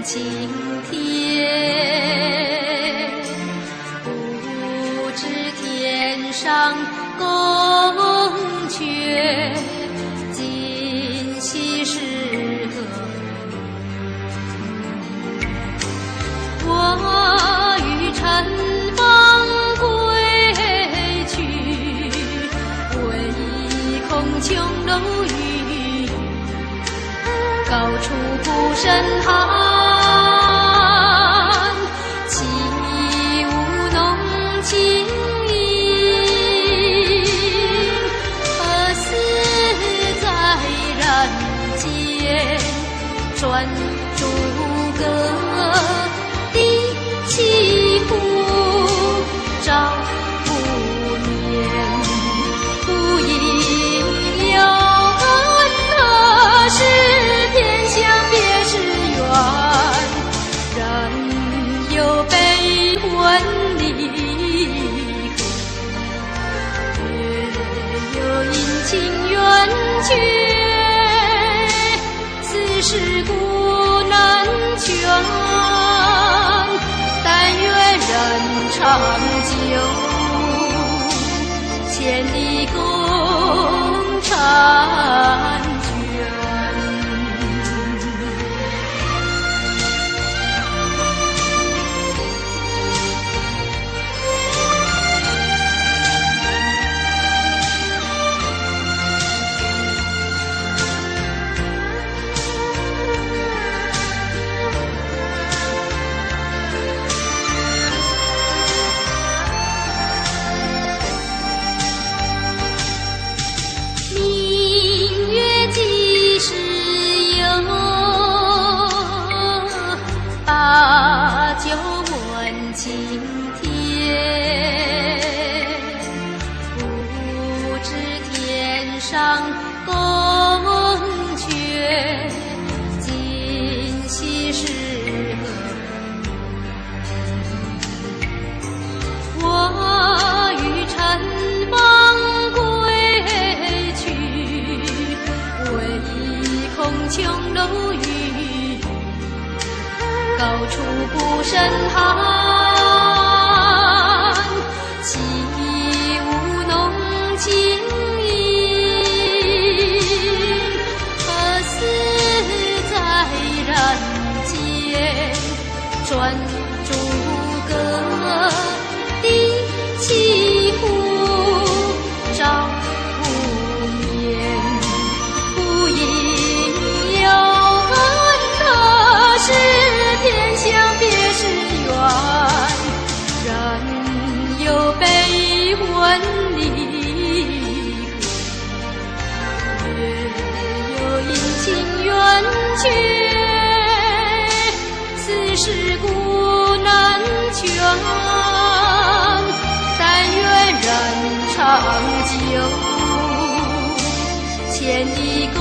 青天，不知天上宫阙，今夕是何？我欲乘风归去，唯恐琼楼玉宇，高处不胜寒。起舞弄清影，何似在人间转朱阁？低绮户，照不眠，不应有恨，何时偏向别时圆？人有悲闻离合，月有阴晴圆缺，此事古难全。但愿人长久，千里共婵娟。把酒问青天，不知天上宫阙，今夕是何？我欲乘风归去，唯恐琼楼玉宇，高处不胜寒。起舞弄清影，何似在人间转朱阁？低绮户，照不眠，不应有恨，何时偏向别时圆？人有悲闻离合，月有阴晴圆缺，此事古难全。但愿人长久，千里共